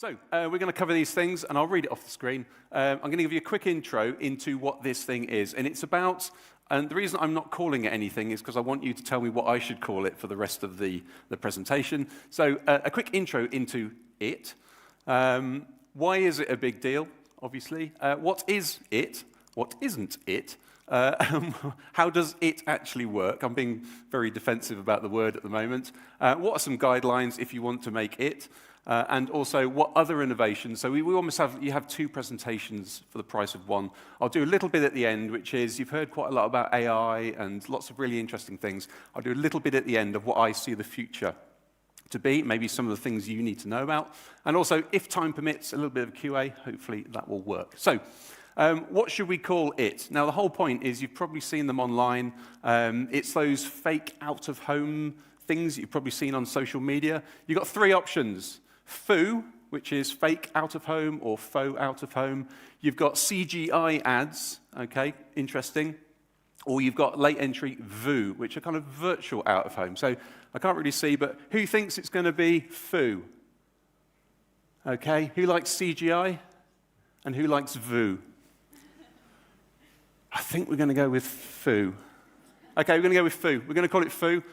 So we're going to cover these things, and I'll read it off the screen. I'm going to give you a quick intro into what this thing is, and it's about, and the reason I'm not calling it anything is because I want you to tell me what I should call it for the rest of the presentation. So a quick intro into it. Why is it a big deal, obviously? What is it? What isn't it? How does it actually work? I'm being very defensive about the word at the moment. What are some guidelines if you want to make it? And also, what other innovations? So we almost have, you have two presentations for the price of one. I'll do a little bit at the end, which is, you've heard quite a lot about AI and lots of really interesting things. I'll do a little bit at the end of what I see the future to be, maybe some of the things you need to know about. And also, if time permits, a little bit of QA, hopefully that will work. So, what should we call it? Now, the whole point is you've probably seen them online. It's those fake out-of-home things that you've probably seen on social media. You've got three options. FOOH, which is fake out-of-home or faux out-of-home. You've got CGI ads, okay, interesting. Or you've got late entry VOOH, which are kind of virtual out-of-home. So I can't really see, but who thinks it's going to be FOOH? Okay, who likes CGI? And who likes VOOH? I think we're going to go with FOOH. Okay, we're going to go with FOOH. We're going to call it FOOH.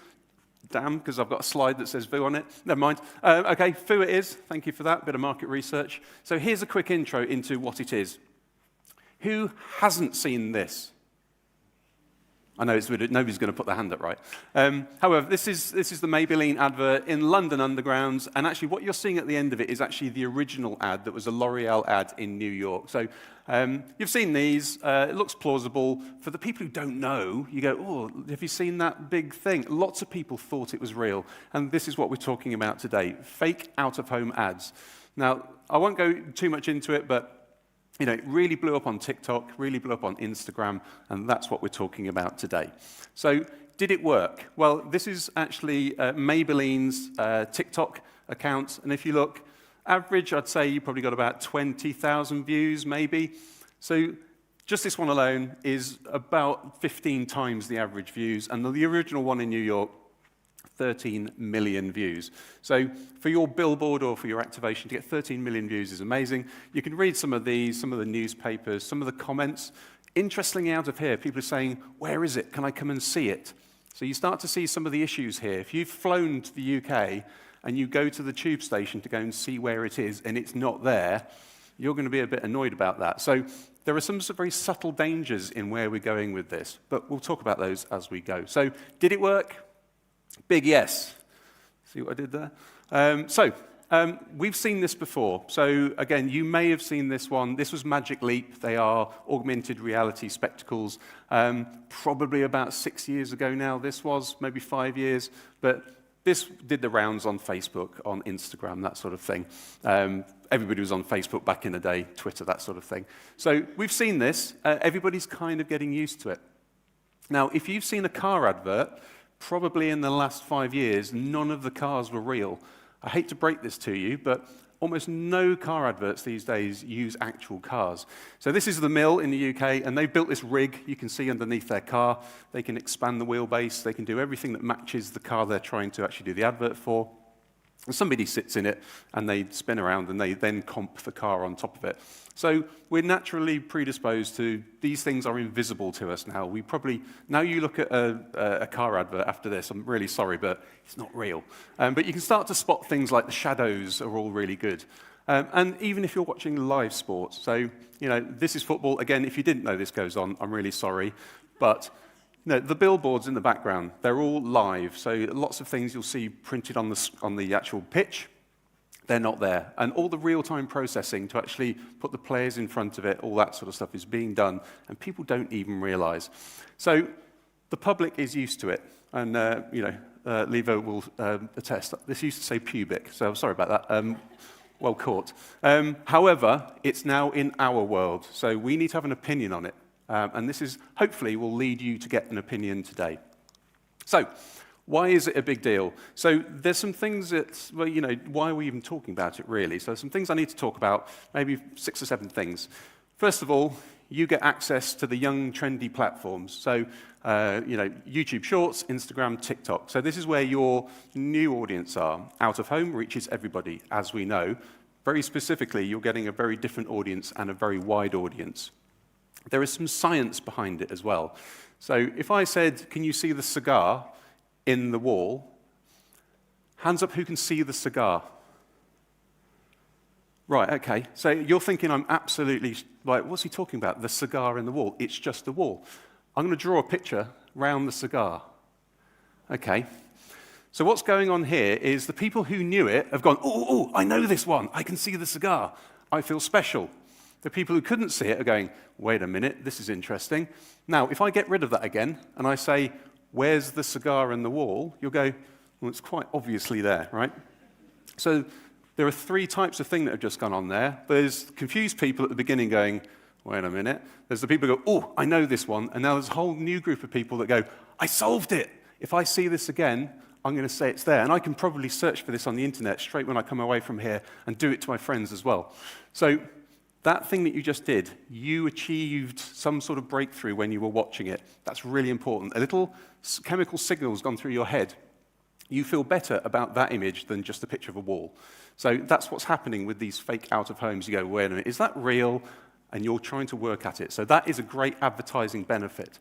Damn, because I've got a slide that says VOOH on it. Never mind. Okay, FOOH it is. Thank you for that, bit of market research. So here's a quick intro into what it is. Who hasn't seen this? I know nobody's going to put their hand up, right? However, this is the Maybelline advert in London Underground, and actually what you're seeing at the end of it is actually the original ad that was a L'Oreal ad in New York. So you've seen these. It looks plausible. For the people who don't know, you go, oh, have you seen that big thing? Lots of people thought it was real, and this is what we're talking about today, fake out-of-home ads. Now, I won't go too much into it, but you know, it really blew up on TikTok, really blew up on Instagram, and that's what we're talking about today. So, did it work? Well, this is actually Maybelline's TikTok account, and if you look, average, I'd say you probably got about 20,000 views, maybe. So, just this one alone is about 15 times the average views, and the original one in New York, 13 million views. So for your billboard or for your activation, to get 13 million views is amazing. You can read some of these, some of the newspapers, some of the comments. Interestingly, out of here, people are saying, where is it? Can I come and see it? So you start to see some of the issues here. If you've flown to the UK and you go to the tube station to go and see where it is and it's not there, you're going to be a bit annoyed about that. So there are some very subtle dangers in where we're going with this, but we'll talk about those as we go. So did it work? Big yes. See what I did there? We've seen this before. So again, you may have seen this one. This was Magic Leap. They are augmented reality spectacles. Probably about 6 years ago now, this was, maybe 5 years. But this did the rounds on Facebook, on Instagram, that sort of thing. Everybody was on Facebook back in the day, Twitter, that sort of thing. So we've seen this. Everybody's kind of getting used to it. Now, if you've seen a car advert, probably in the last 5 years, none of the cars were real. I hate to break this to you, but almost no car adverts these days use actual cars. So this is the Mill in the UK, and they've built this rig you can see underneath their car. They can expand the wheelbase. They can do everything that matches the car they're trying to actually do the advert for. And somebody sits in it, and they spin around, and they then comp the car on top of it. So we're naturally predisposed to, these things are invisible to us now. We probably, now you look at a car advert after this, I'm really sorry, but it's not real. But you can start to spot things like the shadows are all really good. And even if you're watching live sports, so, you know, this is football. Again, if you didn't know this goes on, I'm really sorry. But no, the billboards in the background, they're all live. So lots of things you'll see printed on the actual pitch, they're not there. And all the real-time processing to actually put the players in front of it, all that sort of stuff is being done, and people don't even realize. So the public is used to it. And, you know, Levo will attest. This used to say pubic, so I'm sorry about that. Well caught. However, it's now in our world, so we need to have an opinion on it. And this is, hopefully, will lead you to get an opinion today. So, why is it a big deal? So, there's some things that, well, you know, why are we even talking about it, really? So, some things I need to talk about, maybe 6 or 7 things. First of all, you get access to the young, trendy platforms. So, you know, YouTube Shorts, Instagram, TikTok. So, this is where your new audience are. Out of home reaches everybody, as we know. very specifically, you're getting a very different audience and a very wide audience. There is some science behind it as well. So if I said, can you see the cigar in the wall? Hands up who can see the cigar. Right, okay. So you're thinking I'm absolutely, like, what's he talking about? The cigar in the wall. It's just the wall. I'm going to draw a picture round the cigar. Okay. So what's going on here is the people who knew it have gone, oh, I know this one. I can see the cigar. I feel special. The people who couldn't see it are going, wait a minute, this is interesting. Now, if I get rid of that again, and I say, where's the cigar in the wall? You'll go, well, it's quite obviously there, right? So there are three types of thing that have just gone on there. There's confused people at the beginning going, wait a minute. There's the people who go, oh, I know this one. And now there's a whole new group of people that go, I solved it. If I see this again, I'm going to say it's there. And I can probably search for this on the internet straight when I come away from here and do it to my friends as well. So that thing that you just did, you achieved some sort of breakthrough when you were watching it. That's really important. A little chemical signal's gone through your head. You feel better about that image than just a picture of a wall. So that's what's happening with these fake out-of-homes. You go, wait a minute, is that real? And you're trying to work at it. So that is a great advertising benefit.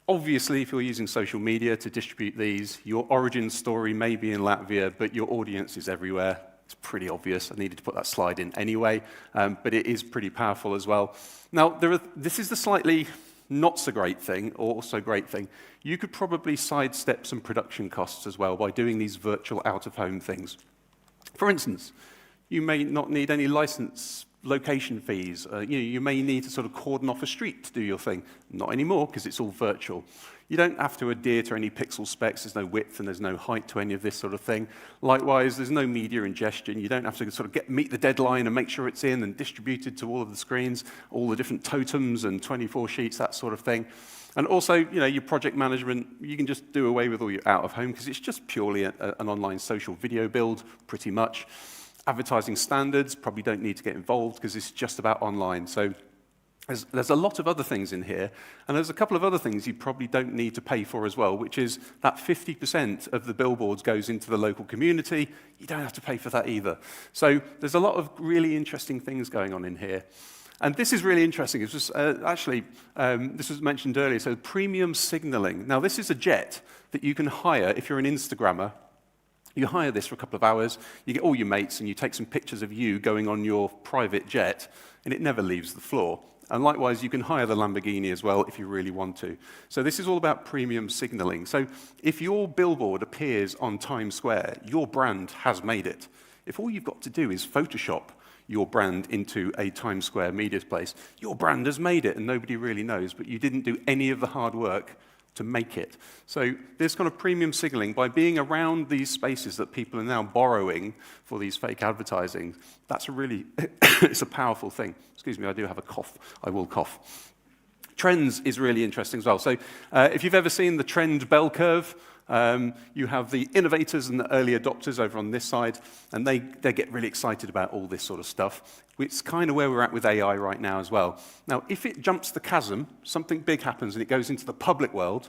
Obviously, if you're using social media to distribute these, your origin story may be in Latvia, but your audience is everywhere. It's pretty obvious. I needed to put that slide in anyway, but it is pretty powerful as well. Now, this is the slightly not so great thing, or also great thing. You could probably sidestep some production costs as well by doing these virtual out-of-home things. For instance, you may not need any license location fees. You may need to sort of cordon off a street to do your thing. Not anymore, because it's all virtual. You don't have to adhere to any pixel specs. There's no width and there's no height to any of this sort of thing. Likewise, there's no media ingestion. You don't have to sort of meet the deadline and make sure it's in and distributed to all of the screens, all the different totems and 24 sheets, that sort of thing. And also, your project management, you can just do away with all your out-of-home because it's just purely an online social video build, pretty much. Advertising standards probably don't need to get involved because it's just about online. So there's a lot of other things in here, and there's a couple of other things you probably don't need to pay for as well, which is that 50% of the billboards goes into the local community. You don't have to pay for that either. So there's a lot of really interesting things going on in here. And this is really interesting. It's just, this was mentioned earlier, so premium signaling. Now, this is a jet that you can hire if you're an Instagrammer. You hire this for a couple of hours, you get all your mates, and you take some pictures of you going on your private jet, and it never leaves the floor. And likewise, you can hire the Lamborghini as well if you really want to. So this is all about premium signaling. So if your billboard appears on Times Square, your brand has made it. If all you've got to do is Photoshop your brand into a Times Square media place, your brand has made it, and nobody really knows, but you didn't do any of the hard work to make it. So this kind of premium signaling, by being around these spaces that people are now borrowing for these fake advertising, that's a really, it's a powerful thing. Excuse me, I do have a cough. I will cough. Trends is really interesting as well. So if you've ever seen the trend bell curve, you have the innovators and the early adopters over on this side, and they get really excited about all this sort of stuff. It's kind of where we're at with AI right now as well. Now, if it jumps the chasm, something big happens and it goes into the public world,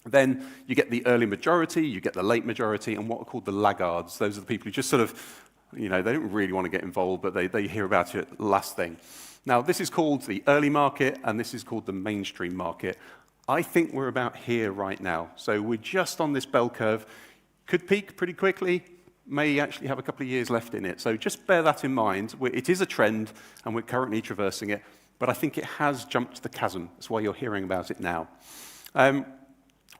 then you get the early majority, you get the late majority, and what are called the laggards. Those are the people who just sort of, they don't really want to get involved, but they hear about it last thing. Now, this is called the early market, and this is called the mainstream market. I think we're about here right now. So we're just on this bell curve. Could peak pretty quickly, may actually have a couple of years left in it. So just bear that in mind. It is a trend, and we're currently traversing it, but I think it has jumped the chasm. That's why you're hearing about it now.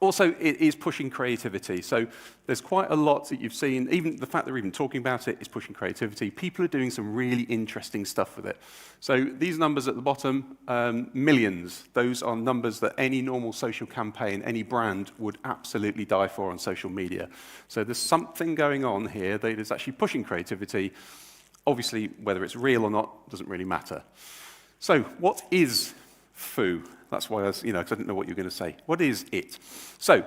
Also, it is pushing creativity. So there's quite a lot that you've seen. Even the fact that we're even talking about it is pushing creativity. People are doing some really interesting stuff with it. So these numbers at the bottom, millions. Those are numbers that any normal social campaign, any brand would absolutely die for on social media. So there's something going on here that is actually pushing creativity. Obviously, whether it's real or not doesn't really matter. So what is FOOH? That's why I was, because I didn't know what you were going to say. What is it? So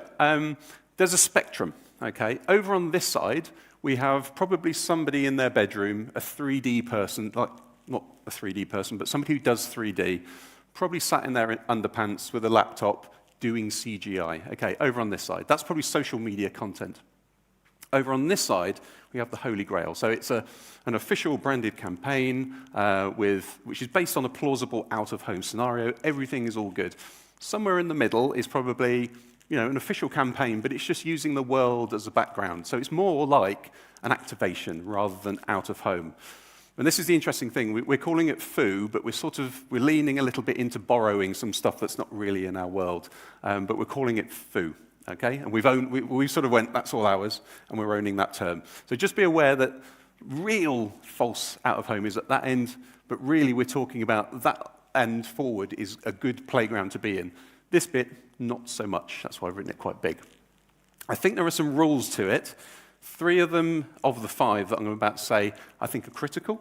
there's a spectrum, okay? Over on this side, we have probably somebody in their bedroom, a 3D person, like not a 3D person, but somebody who does 3D, probably sat in their underpants with a laptop doing CGI. Okay, over on this side. That's probably social media content. Over on this side, we have the Holy Grail. So it's an official branded campaign which is based on a plausible out-of-home scenario. Everything is all good. Somewhere in the middle is probably an official campaign, but it's just using the world as a background. So it's more like an activation rather than out-of-home. And this is the interesting thing. We're calling it FOOH, but we're leaning a little bit into borrowing some stuff that's not really in our world. But we're calling it FOOH. Okay, and we sort of went, that's all ours, and we're owning that term. So just be aware that real false out-of-home is at that end, but really we're talking about that end forward is a good playground to be in. This bit, not so much. That's why I've written it quite big. I think there are some rules to it. 3 of them, of the 5 that I'm about to say, I think are critical.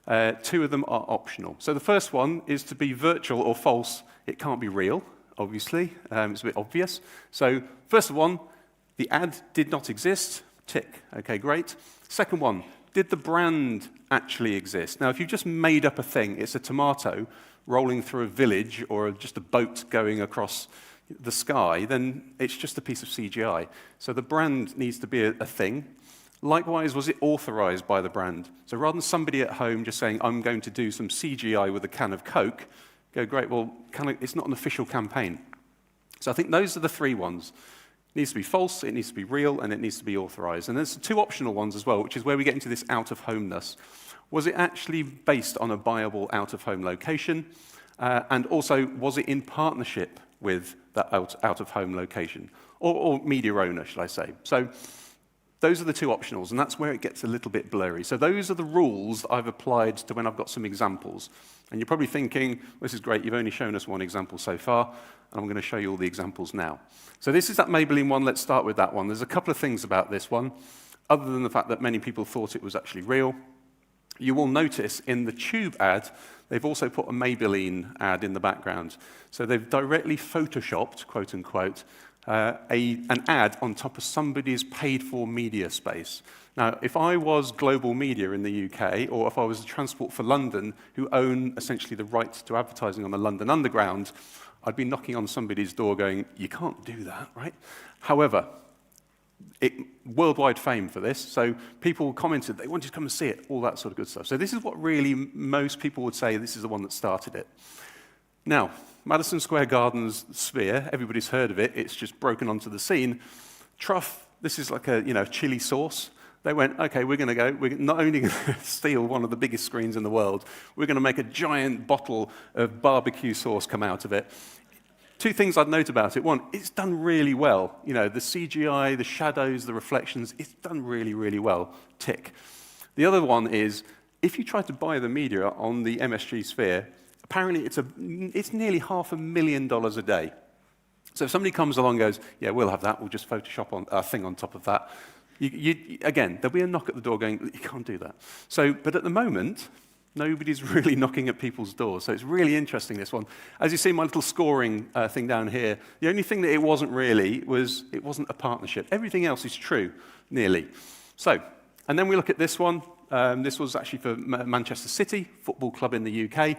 2 of them are optional. So the first one is to be virtual or false. It can't be real. Obviously, it's a bit obvious. So, first one, the ad did not exist. Tick. Okay, great. Second one, did the brand actually exist? Now, if you've just made up a thing, it's a tomato rolling through a village or just a boat going across the sky, then it's just a piece of CGI. So the brand needs to be a thing. Likewise, was it authorized by the brand? So rather than somebody at home just saying, I'm going to do some CGI with a can of Coke, go, great, well, it's not an official campaign. So I think those are the 3 ones. It needs to be false, it needs to be real, and it needs to be authorized. And there's 2 optional ones as well, which is where we get into this out-of-homeness. Was it actually based on a viable out-of-home location? And also, was it in partnership with that out-of-home location? Or media owner, should I say. So those are the 2 optionals, and that's where it gets a little bit blurry. So those are the rules that I've applied to when I've got some examples. And you're probably thinking, well, this is great, you've only shown us one example so far, and I'm going to show you all the examples now. So this is that Maybelline one. Let's start with that one. There's a couple of things about this one, other than the fact that many people thought it was actually real. You will notice in the tube ad, they've also put a Maybelline ad in the background. So they've directly photoshopped, quote unquote, an ad on top of somebody's paid-for media space. Now, if I was Global Media in the UK, or if I was Transport for London, who own essentially the rights to advertising on the London Underground, I'd be knocking on somebody's door going, you can't do that, right? However, worldwide fame for this, so people commented, they wanted to come and see it, all that sort of good stuff. So this is what really most people would say this is the one that started it. Now, Madison Square Garden's Sphere, everybody's heard of it, it's just broken onto the scene. Truff, this is like a chili sauce. They went, okay, we're not only going to steal one of the biggest screens in the world, we're going to make a giant bottle of barbecue sauce come out of it. 2 things I'd note about it. One, it's done really well. The CGI, the shadows, the reflections, it's done really, really well. Tick. The other one is, if you try to buy the media on the MSG Sphere, apparently it's nearly $500,000 a day. So if somebody comes along and goes, yeah, we'll have that, we'll just Photoshop a thing on top of that, again, there'll be a knock at the door going, you can't do that. So, but at the moment, nobody's really knocking at people's doors. So it's really interesting, this one. As you see my little scoring thing down here, the only thing that it wasn't really was it wasn't a partnership. Everything else is true, nearly. So, and then we look at this one. This was actually for Manchester City, football club in the UK.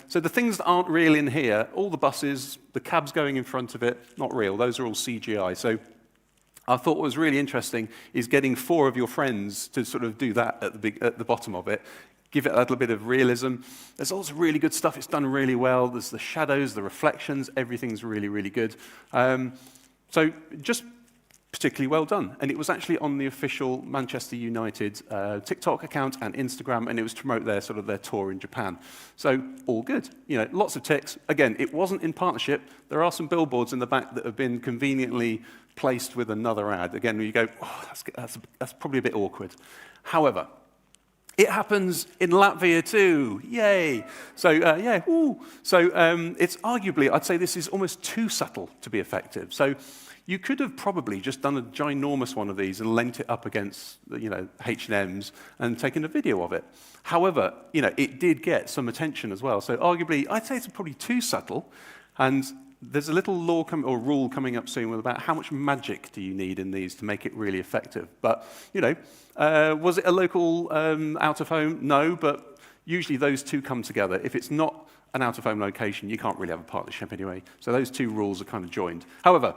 So the things that aren't real in here, all the buses, the cabs going in front of it, not real. Those are all CGI. So I thought what was really interesting is getting 4 of your friends to sort of do that at the bottom of it. Give it a little bit of realism. There's also really good stuff. It's done really well. There's the shadows, the reflections. Everything's really, really good. So just particularly well done. And it was actually on the official Manchester United TikTok account and Instagram, and it was to promote their tour in Japan. So all good. Lots of ticks. Again, it wasn't in partnership. There are some billboards in the back that have been conveniently placed with another ad. Again, you go, oh, that's probably a bit awkward. However, it happens in Latvia too. Yay. So, yeah, woo. So it's arguably, I'd say this is almost too subtle to be effective. So you could have probably just done a ginormous one of these and lent it up against, H&M's and taken a video of it. However, it did get some attention as well. So arguably, I'd say it's probably too subtle. And there's a little law rule coming up soon about how much magic do you need in these to make it really effective. But, was it a local out-of-home? No, but usually those 2 come together. If it's not an out-of-home location, you can't really have a partnership anyway. So those 2 rules are kind of joined. However,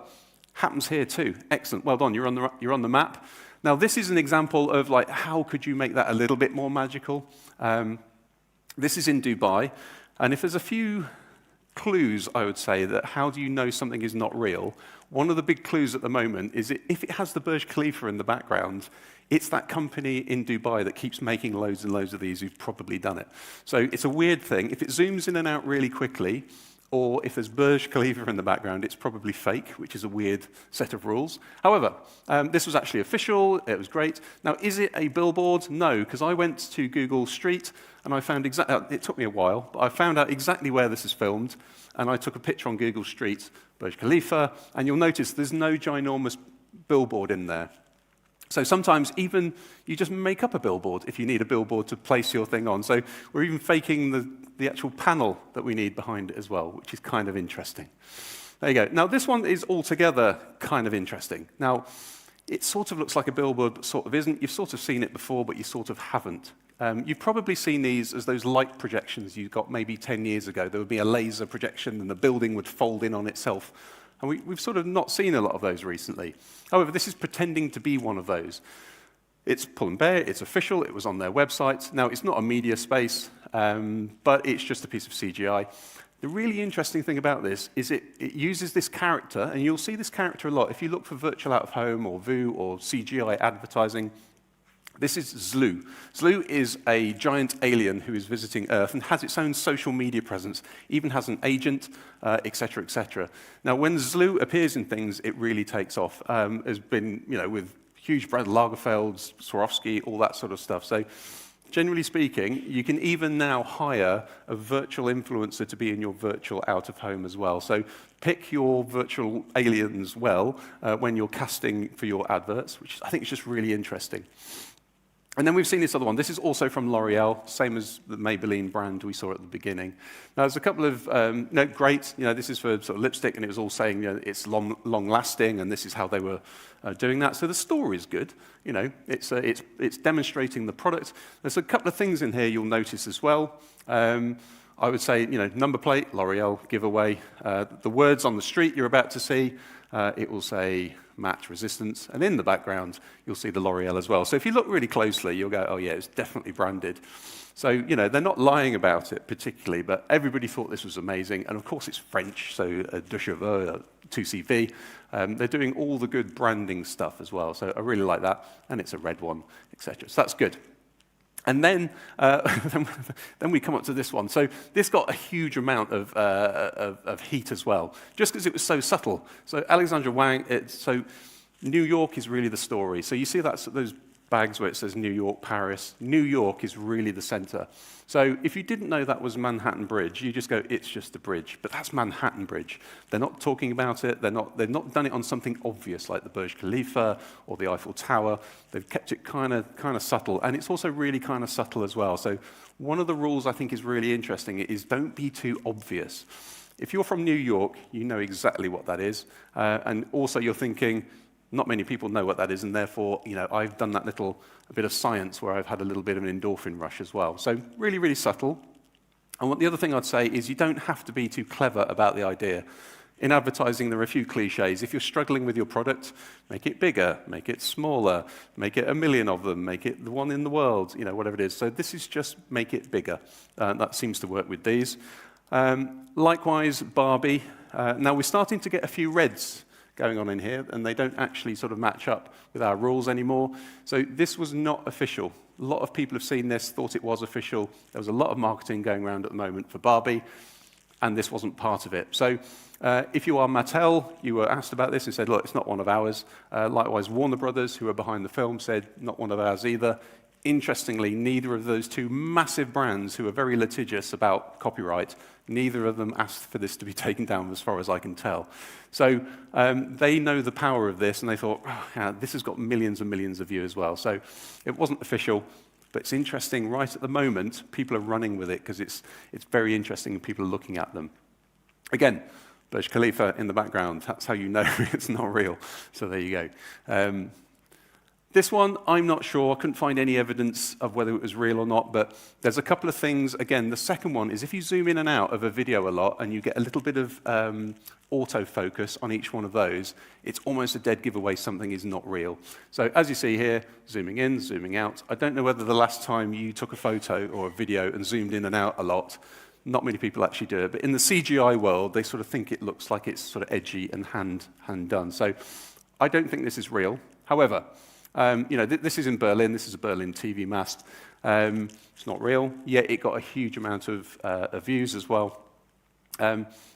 happens here too. Excellent. Well done. You're on the map. Now, this is an example of like, how could you make that a little bit more magical? This is in Dubai, and if there's a few clues, I would say, that how do you know something is not real, one of the big clues at the moment is if it has the Burj Khalifa in the background, it's that company in Dubai that keeps making loads and loads of these who've probably done it. So it's a weird thing. If it zooms in and out really quickly, or if there's Burj Khalifa in the background, it's probably fake, which is a weird set of rules. However, this was actually official. It was great. Now, is it a billboard? No, because I went to Google Street, and I found exactly, it took me a while, but I found out exactly where this is filmed, and I took a picture on Google Street, Burj Khalifa, and you'll notice there's no ginormous billboard in there. So sometimes even you just make up a billboard if you need a billboard to place your thing on. So we're even faking the actual panel that we need behind it as well, which is kind of interesting. There you go. Now this one is altogether kind of interesting. Now it sort of looks like a billboard, but sort of isn't. You've sort of seen it before, but you sort of haven't. You've probably seen these as those light projections you got maybe 10 years ago. There would be a laser projection and the building would fold in on itself. And we've sort of not seen a lot of those recently. However, this is pretending to be one of those. It's Pull and Bear, it's official, it was on their website. Now, it's not a media space, but it's just a piece of CGI. The really interesting thing about this is it uses this character, and you'll see this character a lot. If you look for virtual out-of-home or VOOH or CGI advertising, this is Zlu. Zlu is a giant alien who is visiting Earth and has its own social media presence, even has an agent, et cetera, et cetera. Now, when Zlu appears in things, it really takes off. Has been, with huge brands, Lagerfeld, Swarovski, all that sort of stuff. So, generally speaking, you can even now hire a virtual influencer to be in your virtual out-of-home as well. So, pick your virtual aliens well when you're casting for your adverts, which I think is just really interesting. And then we've seen this other one. This is also from L'Oreal, same as the Maybelline brand we saw at the beginning. Now, there's a couple of, great, this is for sort of lipstick, and it was all saying, it's long-lasting, and this is how they were doing that. So the story is good. It's demonstrating the product. There's a couple of things in here you'll notice as well. I would say, number plate, L'Oreal, giveaway. The words on the street you're about to see, it will say match resistance, and in the background you'll see the L'Oreal as well. So if you look really closely, you'll go, oh yeah, it's definitely branded. So they're not lying about it particularly, but everybody thought this was amazing, and of course it's French, so de cheveux, 2CV. They're doing all the good branding stuff as well, so I really like that, and it's a red one, etc. So that's good. And then, then we come up to this one. So this got a huge amount of heat as well, just because it was so subtle. So Alexandra Wang, so New York is really the story. So you see those bags where it says New York, Paris. New York is really the center. So if you didn't know that was Manhattan Bridge, you just go, it's just a bridge. But that's Manhattan Bridge. They're not talking about it. They've not done it on something obvious like the Burj Khalifa or the Eiffel Tower. They've kept it kind of subtle. And it's also really kind of subtle as well. So one of the rules I think is really interesting is don't be too obvious. If you're from New York, you know exactly what that is. And also you're thinking, not many people know what that is, and therefore, I've done that a bit of science where I've had a little bit of an endorphin rush as well. So really, really subtle. And the other thing I'd say is you don't have to be too clever about the idea. In advertising, there are a few cliches. If you're struggling with your product, make it bigger, make it smaller, make it 1 million of them, make it the one in the world, whatever it is. So this is just make it bigger. That seems to work with these. Likewise, Barbie. Now we're starting to get a few reds going on in here, and they don't actually sort of match up with our rules anymore. So this was not official. A lot of people have seen this, thought it was official. There was a lot of marketing going around at the moment for Barbie, and this wasn't part of it. So if you are Mattel, you were asked about this and said, look, it's not one of ours. Likewise, Warner Brothers, who are behind the film, said, not one of ours either. Interestingly, neither of those two massive brands who are very litigious about copyright, neither of them asked for this to be taken down as far as I can tell. So they know the power of this, and they thought, oh, yeah, this has got millions and millions of views as well. So it wasn't official, but it's interesting. Right at the moment, people are running with it because it's very interesting and people are looking at them. Again, Burj Khalifa in the background, that's how you know it's not real. So there you go. This one, I'm not sure. I couldn't find any evidence of whether it was real or not, but there's a couple of things. Again, the second one is if you zoom in and out of a video a lot and you get a little bit of autofocus on each one of those, it's almost a dead giveaway something is not real. So as you see here, zooming in, zooming out, I don't know whether the last time you took a photo or a video and zoomed in and out a lot, not many people actually do it, but in the CGI world, they sort of think it looks like it's sort of edgy and hand done. So I don't think this is real. However, this is in Berlin. This is a Berlin TV mast. It's not real, yet it got a huge amount of views as well.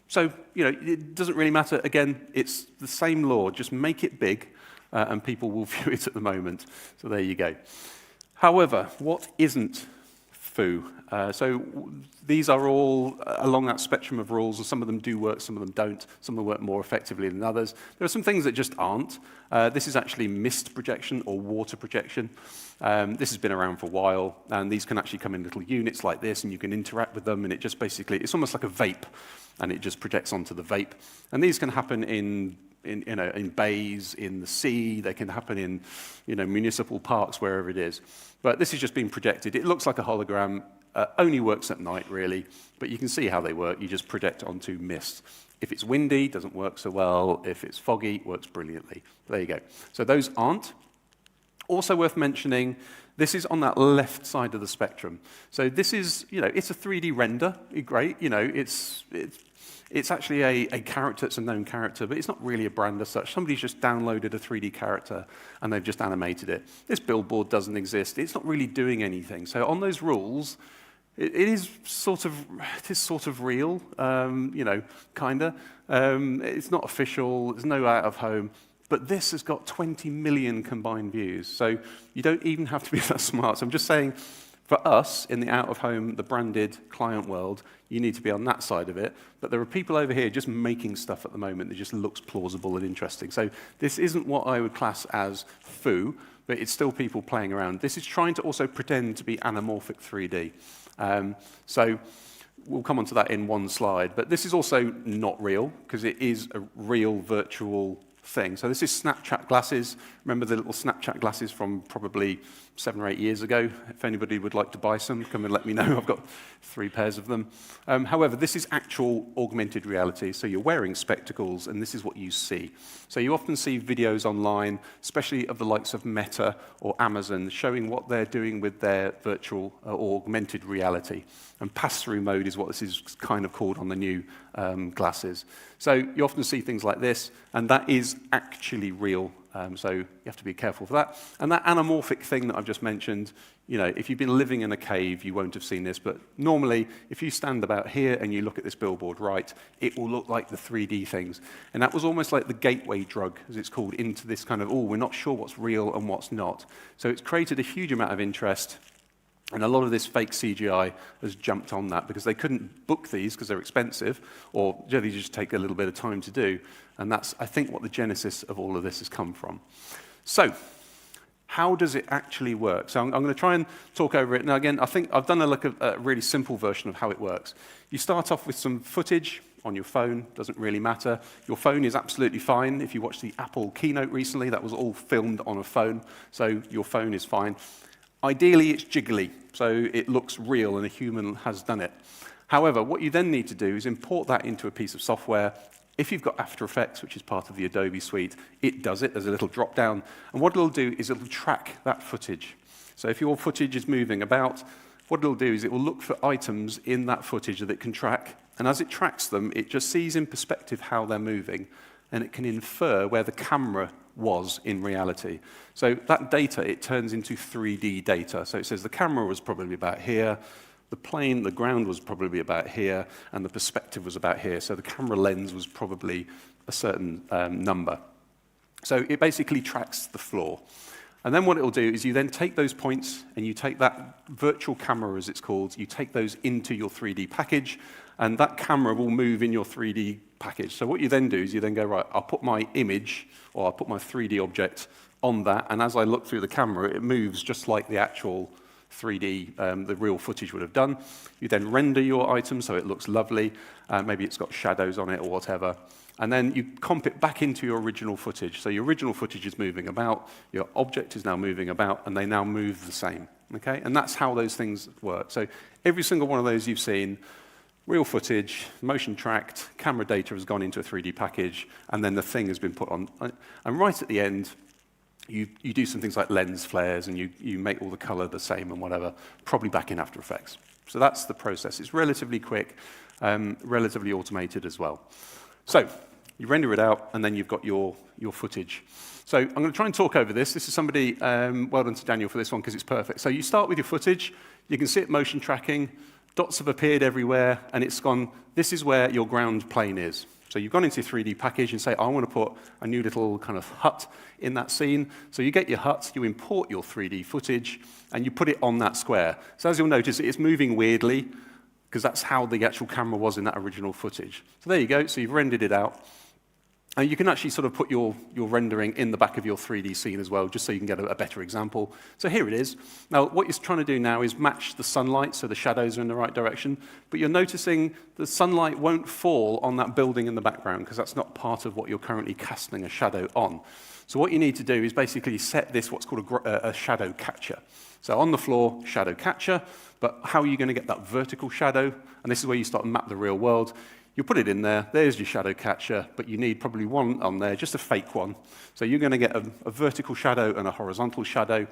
So, it doesn't really matter. Again, it's the same law. Just make it big, and people will view it at the moment. So there you go. However, what isn't FOOH? So these are all along that spectrum of rules, and some of them do work, some of them don't. Some of them work more effectively than others. There are some things that just aren't. This is actually mist projection or water projection. This has been around for a while, and these can actually come in little units like this, and you can interact with them, and it just basically, it's almost like a vape, and it just projects onto the vape. And these can happen in bays, in the sea. They can happen in municipal parks, wherever it is. But this is just being projected. It looks like a hologram. Only works at night, really, but you can see how they work. You just project onto mist. If it's windy, it doesn't work so well. If it's foggy, it works brilliantly. There you go. So those aren't. Also worth mentioning, this is on that left side of the spectrum. So this is, it's a 3D render. Great, it's actually a character. It's a known character, but it's not really a brand as such. Somebody's just downloaded a 3D character, and they've just animated it. This billboard doesn't exist. It's not really doing anything. So on those rules, it is sort of real, kinda. It's not official. There's no out of home. But this has got 20 million combined views. So you don't even have to be that smart. So I'm just saying, for us, in the out-of-home, the branded client world, you need to be on that side of it. But there are people over here just making stuff at the moment that just looks plausible and interesting. So this isn't what I would class as FOOH, but it's still people playing around. This is trying to also pretend to be anamorphic 3D. So we'll come on to that in one slide. But this is also not real, because it is a real virtual thing. So this is Snapchat glasses. Remember the little Snapchat glasses from probably 7 or 8 years ago? If anybody would like to buy some, come and let me know. I've got 3 pairs of them. However, this is actual augmented reality. So you're wearing spectacles, and this is what you see. So you often see videos online, especially of the likes of Meta or Amazon, showing what they're doing with their virtual or augmented reality. And pass-through mode is what this is kind of called on the new glasses. So you often see things like this, and that is actually real. So you have to be careful for that. And that anamorphic thing that I've just mentioned, if you've been living in a cave, you won't have seen this. But normally, if you stand about here and you look at this billboard right, it will look like the 3D things. And that was almost like the gateway drug, as it's called, into this kind of, we're not sure what's real and what's not. So it's created a huge amount of interest. And a lot of this fake CGI has jumped on that because they couldn't book these because they're expensive, or they just take a little bit of time to do. And that's, I think, what the genesis of all of this has come from. So how does it actually work? So I'm going to try and talk over it. Now, again, I think I've done a really simple version of how it works. You start off with some footage on your phone. Doesn't really matter. Your phone is absolutely fine. If you watched the Apple keynote recently, that was all filmed on a phone. So your phone is fine. Ideally, it's jiggly, so it looks real and a human has done it. However, what you then need to do is import that into a piece of software. If you've got After Effects, which is part of the Adobe suite, it does it. There's a little drop down. And what it'll do is it'll track that footage. So if your footage is moving about, what it'll do is it will look for items in that footage that it can track. And as it tracks them, it just sees in perspective how they're moving. And it can infer where the camera was in reality. So that data, it turns into 3D data. So it says the camera was probably about here, the ground was probably about here, and the perspective was about here. So the camera lens was probably a certain number. So it basically tracks the floor. And then what it will do is you then take those points and you take that virtual camera, as it's called, you take those into your 3D package, and that camera will move in your 3D package. So what you then do is you then go, right, I'll put my image, or I'll put my 3D object on that, and as I look through the camera, it moves just like the actual 3D, the real footage would have done. You then render your item so it looks lovely. Maybe it's got shadows on it or whatever. And then you comp it back into your original footage. So your original footage is moving about, your object is now moving about, and they now move the same. Okay? And that's how those things work. So every single one of those you've seen, real footage, motion tracked, camera data has gone into a 3D package, and then the thing has been put on. And right at the end, you do some things like lens flares, and you make all the color the same and whatever, probably back in After Effects. So that's the process. It's relatively quick, relatively automated as well. So you render it out, and then you've got your footage. So I'm going to try and talk over this. This is somebody, well done to Daniel for this one, because it's perfect. So you start with your footage. You can see it motion tracking. Dots have appeared everywhere, and it's gone, this is where your ground plane is. So you've gone into your 3D package and say, I want to put a new little kind of hut in that scene. So you get your hut, you import your 3D footage, and you put it on that square. So as you'll notice, it's moving weirdly, because that's how the actual camera was in that original footage. So there you go, so you've rendered it out. And you can actually sort of put your rendering in the back of your 3D scene as well, just so you can get a better example. So here it is. Now, what you're trying to do now is match the sunlight, so the shadows are in the right direction. But you're noticing the sunlight won't fall on that building in the background, because that's not part of what you're currently casting a shadow on. So what you need to do is basically set this what's called a shadow catcher. So on the floor, shadow catcher. But how are you going to get that vertical shadow? And this is where you start to map the real world. You put it in there, there's your shadow catcher, but you need probably one on there, just a fake one. So you're going to get a vertical shadow and a horizontal shadow.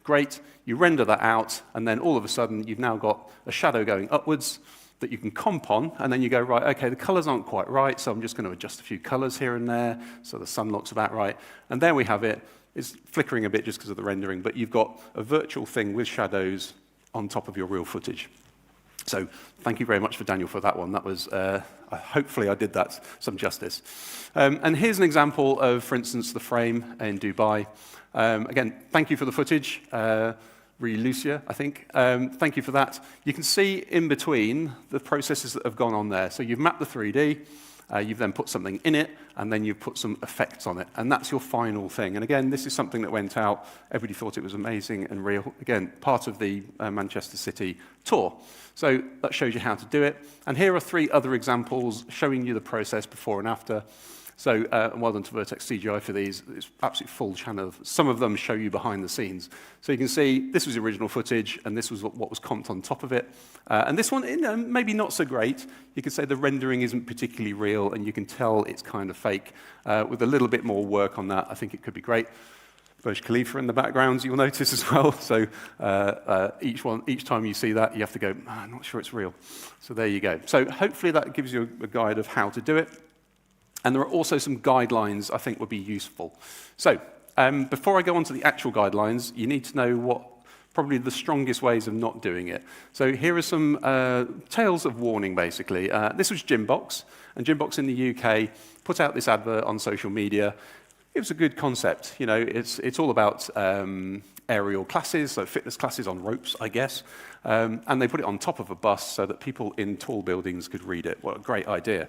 Great, you render that out, and then all of a sudden you've now got a shadow going upwards that you can comp on, and then you go, right, okay, the colors aren't quite right, so I'm just going to adjust a few colors here and there, so the sun looks about right. And there we have it. It's flickering a bit just because of the rendering, but you've got a virtual thing with shadows on top of your real footage. So thank you very much for Daniel for that one. That was, hopefully I did that some justice. And here's an example of, for instance, the frame in Dubai. Again, thank you for the footage. Really, Lucia, I think. Thank you for that. You can see in between the processes that have gone on there. So you've mapped the 3D. You've then put something in it, and then you've put some effects on it. And that's your final thing. And again, this is something that went out. Everybody thought it was amazing and real. Again, part of the Manchester City tour. So that shows you how to do it. And here are 3 other examples showing you the process before and after. So well done to Vertex CGI for these. It's absolutely full channel. Some of them show you behind the scenes. So you can see this was the original footage, and this was what was comped on top of it. And this one, maybe not so great. You could say the rendering isn't particularly real, and you can tell it's kind of fake. With a little bit more work on that, I think it could be great. Burj Khalifa in the background, you'll notice as well. So each time you see that, you have to go, I'm not sure it's real. So there you go. So hopefully that gives you a guide of how to do it. And there are also some guidelines I think would be useful. So before I go on to the actual guidelines, you need to know what probably the strongest ways of not doing it. So here are some tales of warning, basically. This was Gymbox, and Gymbox in the UK put out this advert on social media. It was a good concept. You know, it's all about aerial classes, so fitness classes on ropes, I guess. And they put it on top of a bus so that people in tall buildings could read it. What a great idea.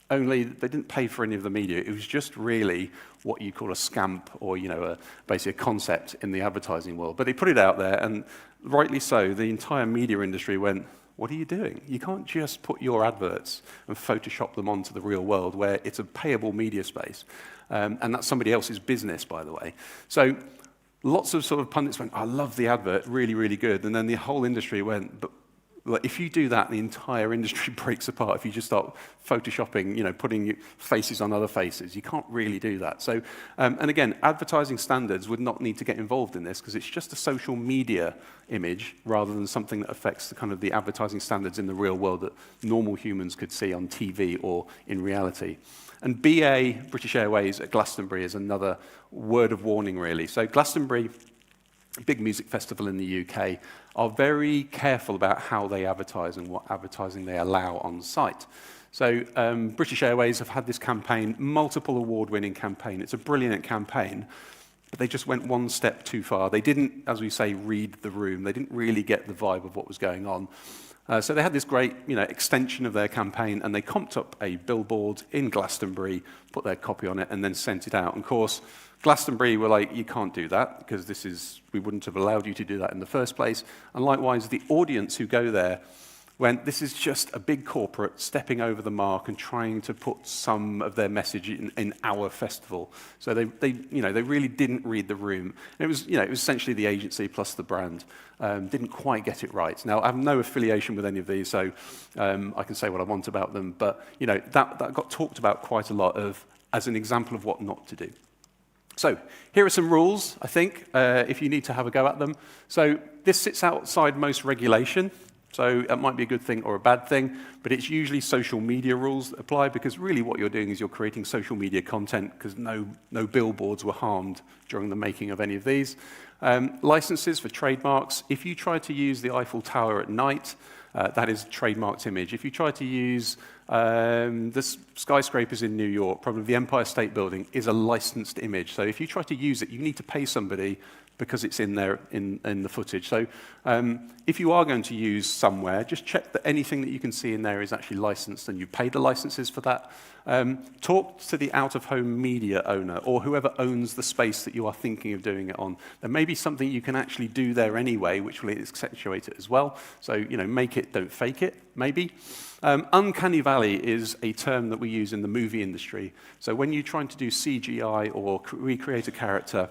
Only they didn't pay for any of the media. It was just really what you call a scamp, or basically a concept in the advertising world. But they put it out there, and rightly so, the entire media industry went, what are you doing? You can't just put your adverts and Photoshop them onto the real world where it's a payable media space. And that's somebody else's business, by the way. So lots of sort of pundits went, I love the advert, really, really good. And then the whole industry went, but if you do that, the entire industry breaks apart. If you just start photoshopping, putting faces on other faces, you can't really do that. So, and again, advertising standards would not need to get involved in this because it's just a social media image rather than something that affects the kind of the advertising standards in the real world that normal humans could see on TV or in reality. And BA, British Airways at Glastonbury, is another word of warning, really. So Glastonbury, a big music festival in the UK, are very careful about how they advertise and what advertising they allow on site. So British Airways have had this campaign, multiple award-winning campaign. It's a brilliant campaign, but they just went one step too far. They didn't, as we say, read the room. They didn't really get the vibe of what was going on. So they had this great, extension of their campaign, and they comped up a billboard in Glastonbury, put their copy on it, and then sent it out. And of course, Glastonbury were like, you can't do that, because we wouldn't have allowed you to do that in the first place. And likewise, the audience who go there went, this is just a big corporate stepping over the mark and trying to put some of their message in our festival. So they really didn't read the room. And it was essentially the agency plus the brand. Didn't quite get it right. Now, I have no affiliation with any of these, so I can say what I want about them. But that got talked about quite a lot as an example of what not to do. So here are some rules, I think, if you need to have a go at them. So this sits outside most regulation. So it might be a good thing or a bad thing, but it's usually social media rules that apply, because really what you're doing is you're creating social media content, because no billboards were harmed during the making of any of these. Licenses for trademarks. If you try to use the Eiffel Tower at night, that is a trademarked image. If you try to use the skyscrapers in New York, probably the Empire State Building, is a licensed image. So if you try to use it, you need to pay somebody because it's in there in the footage. So if you are going to use somewhere, just check that anything that you can see in there is actually licensed and you paid the licenses for that. Talk to the out-of-home media owner or whoever owns the space that you are thinking of doing it on. There may be something you can actually do there anyway, which will accentuate it as well. So, make it, don't fake it, maybe. Uncanny valley is a term that we use in the movie industry. So when you're trying to do CGI or recreate a character,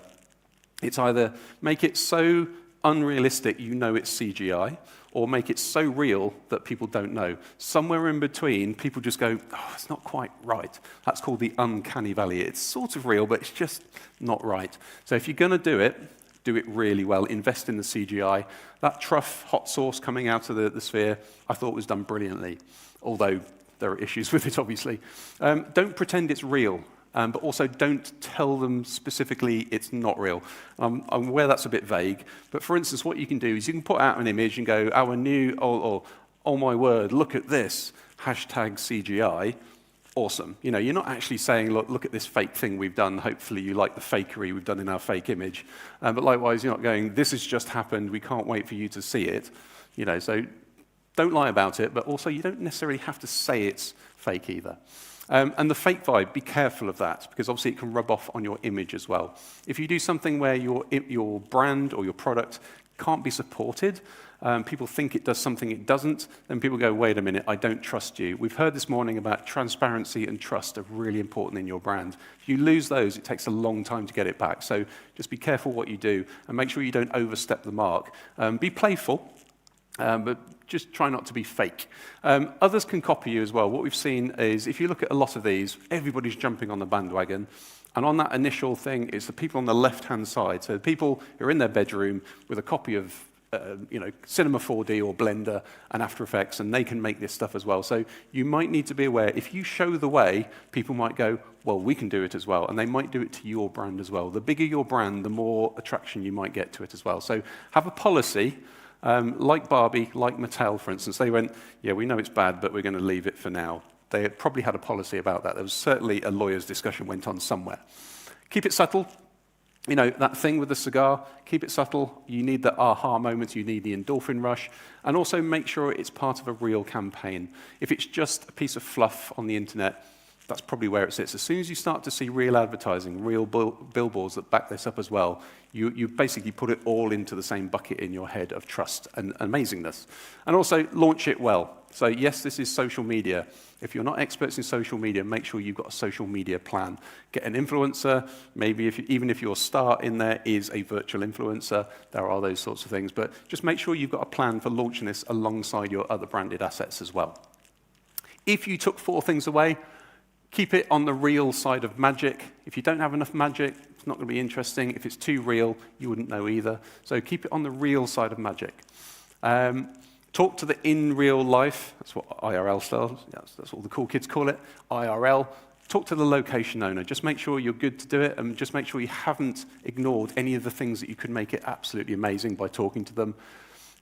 it's either make it so unrealistic it's CGI, or make it so real that people don't know. Somewhere in between, people just go, oh, it's not quite right. That's called the uncanny valley. It's sort of real, but it's just not right. So if you're going to do it really well, invest in the CGI. That truff hot sauce coming out of the sphere, I thought was done brilliantly, although there are issues with it, obviously. Don't pretend it's real. But also don't tell them specifically it's not real. I'm aware that's a bit vague, but for instance, what you can do is you can put out an image and go, our new, oh my word, look at this, hashtag CGI, awesome. You're not actually saying, look at this fake thing we've done, hopefully you like the fakery we've done in our fake image. But likewise, you're not going, this has just happened, we can't wait for you to see it. So don't lie about it, but also you don't necessarily have to say it's fake either. And the fake vibe, be careful of that, because obviously it can rub off on your image as well. If you do something where your brand or your product can't be supported, people think it does something it doesn't, then people go, wait a minute, I don't trust you. We've heard this morning about transparency and trust are really important in your brand. If you lose those, it takes a long time to get it back. So just be careful what you do and make sure you don't overstep the mark. Be playful. But just try not to be fake. Others can copy you as well. What we've seen is, if you look at a lot of these, everybody's jumping on the bandwagon. And on that initial thing, it's the people on the left-hand side. So the people who are in their bedroom with a copy of Cinema 4D or Blender and After Effects, and they can make this stuff as well. So you might need to be aware, if you show the way, people might go, well, we can do it as well. And they might do it to your brand as well. The bigger your brand, the more attraction you might get to it as well. So have a policy. Like Barbie, like Mattel, for instance, they went, yeah, we know it's bad, but we're going to leave it for now. They probably had a policy about that. There was certainly a lawyer's discussion went on somewhere. Keep it subtle. That thing with the cigar, keep it subtle. You need the aha moment. You need the endorphin rush. And also make sure it's part of a real campaign. If it's just a piece of fluff on the internet, that's probably where it sits. As soon as you start to see real advertising, real billboards that back this up as well, you basically put it all into the same bucket in your head of trust and amazingness. And also, launch it well. So yes, this is social media. If you're not experts in social media, make sure you've got a social media plan. Get an influencer. Maybe even if your star in there is a virtual influencer, there are those sorts of things. But just make sure you've got a plan for launching this alongside your other branded assets as well. If you took 4 things away, keep it on the real side of magic. If you don't have enough magic, it's not going to be interesting. If it's too real, you wouldn't know either. So keep it on the real side of magic. Talk to the in real life. That's what IRL stands. That's what the cool kids call it, IRL. Talk to the location owner. Just make sure you're good to do it, and just make sure you haven't ignored any of the things that you could make it absolutely amazing by talking to them.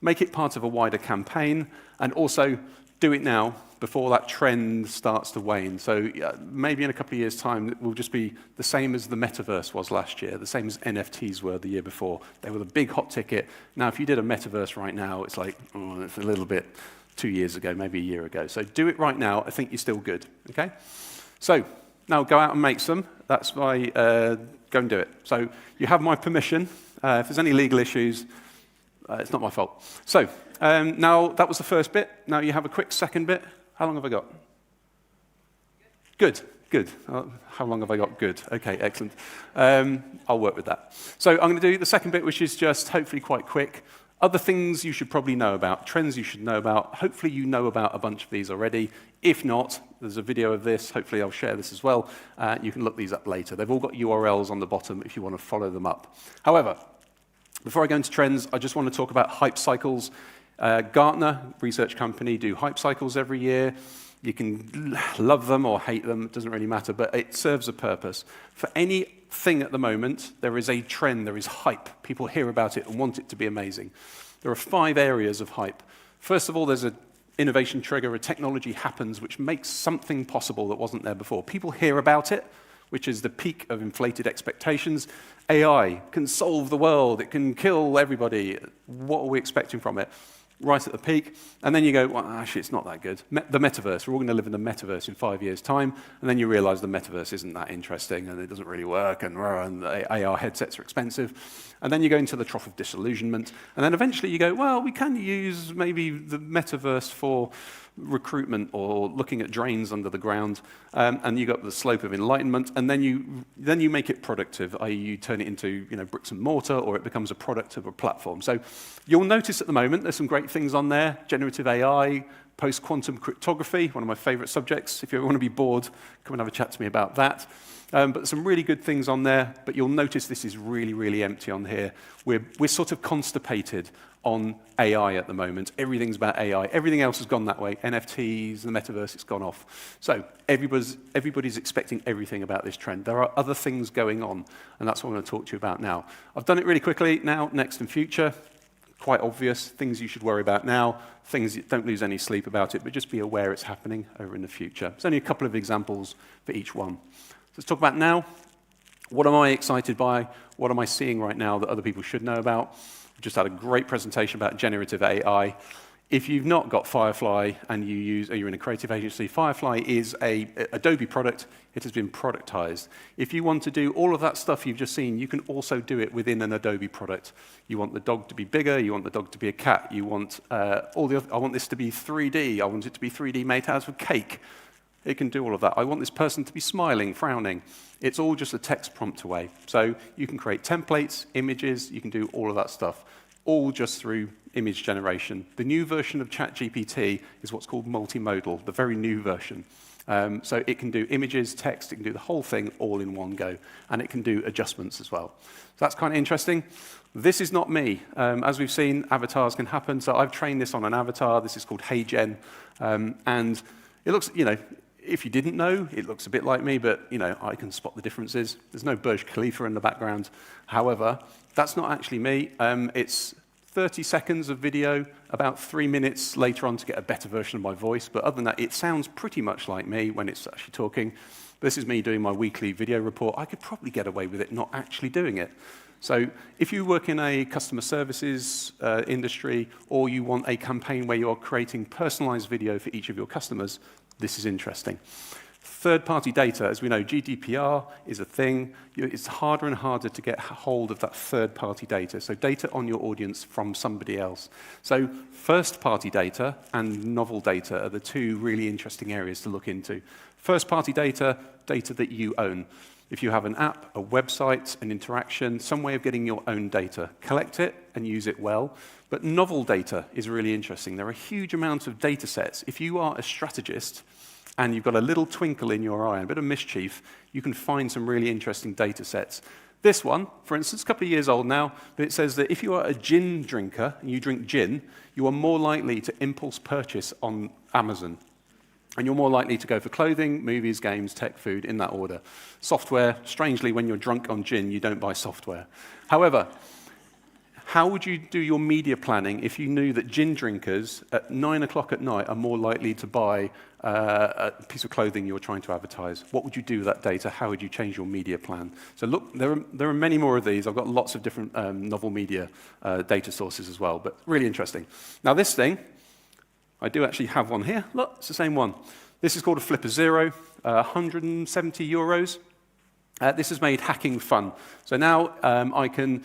Make it part of a wider campaign, and also do it now before that trend starts to wane. So maybe in a couple of years' time, it will just be the same as the metaverse was last year, the same as NFTs were the year before. They were the big hot ticket. Now, if you did a metaverse right now, it's like, oh, it's a little bit 2 years ago, maybe a year ago. So do it right now. I think you're still good, okay? So now go out and make some. That's why go and do it. So you have my permission. If there's any legal issues, it's not my fault. So now that was the first bit. Now you have a quick second bit. How long have I got? Good, good. How long have I got? Good. Okay, excellent. I'll work with that. So I'm going to do the second bit, which is just hopefully quite quick. Other things you should probably know about, trends you should know about. Hopefully you know about a bunch of these already. If not, there's a video of this. Hopefully I'll share this as well. You can look these up later. They've all got URLs on the bottom if you want to follow them up. However, before I go into trends, I just want to talk about hype cycles. Gartner, research company, do hype cycles every year. You can love them or hate them, it doesn't really matter, but it serves a purpose. For anything at the moment, there is a trend, there is hype. People hear about it and want it to be amazing. There are 5 areas of hype. First of all, there's an innovation trigger, a technology happens which makes something possible that wasn't there before. People hear about it, which is the peak of inflated expectations. AI can solve the world, it can kill everybody. What are we expecting from it? Right at the peak, and then you go, well, actually, it's not that good. The metaverse, we're all going to live in the metaverse in 5 years' time, and then you realize the metaverse isn't that interesting, and it doesn't really work, and the AR headsets are expensive. And then you go into the trough of disillusionment, and then eventually you go, well, we can use maybe the metaverse for recruitment or looking at drains under the ground, and you got the slope of enlightenment, and then you make it productive, i.e. you turn it into bricks and mortar, or it becomes a product of a platform. So you'll notice at the moment there's some great things on there, generative AI, post-quantum cryptography, one of my favorite subjects. If you ever want to be bored, come and have a chat to me about that. But some really good things on there, but you'll notice this is really, really empty on here. We're sort of constipated on AI at the moment. Everything's about AI. Everything else has gone that way. NFTs, the metaverse, it's gone off. So everybody's expecting everything about this trend. There are other things going on, and that's what I'm going to talk to you about now. I've done it really quickly. Now, next and future, quite obvious, things you should worry about now, things don't lose any sleep about it, but just be aware it's happening over in the future. There's only a couple of examples for each one. So let's talk about now. What am I excited by? What am I seeing right now that other people should know about? We just had a great presentation about generative AI. If you've not got Firefly and you're in a creative agency, Firefly is an Adobe product. It has been productized. If you want to do all of that stuff you've just seen, you can also do it within an Adobe product. You want the dog to be bigger. You want the dog to be a cat. You want I want this to be 3D. I want it to be 3D made out of cake. It can do all of that. I want this person to be smiling, frowning. It's all just a text prompt away. So you can create templates, images. You can do all of that stuff, all just through image generation. The new version of ChatGPT is what's called multimodal, the very new version. So it can do images, text, it can do the whole thing all in one go, and it can do adjustments as well. So that's kind of interesting. This is not me. As we've seen, avatars can happen. So I've trained this on an avatar. This is called HeyGen. And it looks, if you didn't know, it looks a bit like me, but I can spot the differences. There's no Burj Khalifa in the background. However, that's not actually me. It's 30 seconds of video, about 3 minutes later on to get a better version of my voice. But other than that, it sounds pretty much like me when it's actually talking. This is me doing my weekly video report. I could probably get away with it not actually doing it. So if you work in a customer services industry, or you want a campaign where you're creating personalized video for each of your customers, this is interesting. Third-party data, as we know, GDPR is a thing. It's harder and harder to get hold of that third-party data, so data on your audience from somebody else. So first-party data and novel data are the two really interesting areas to look into. First-party data, data that you own. If you have an app, a website, an interaction, some way of getting your own data, collect it and use it well. But novel data is really interesting. There are huge amounts of data sets. If you are a strategist and you've got a little twinkle in your eye, a bit of mischief, you can find some really interesting data sets. This one, for instance, a couple of years old now, but it says that if you are a gin drinker and you drink gin, you are more likely to impulse purchase on Amazon. And you're more likely to go for clothing, movies, games, tech, food, in that order. Software, strangely, when you're drunk on gin, you don't buy software. However, how would you do your media planning if you knew that gin drinkers at 9 o'clock at night are more likely to buy a piece of clothing you're trying to advertise? What would you do with that data? How would you change your media plan? So look, there are many more of these. I've got lots of different novel media data sources as well, but really interesting. Now this thing, I do actually have one here. Look, it's the same one. This is called a Flipper Zero, 170 euros. This has made hacking fun. So now I can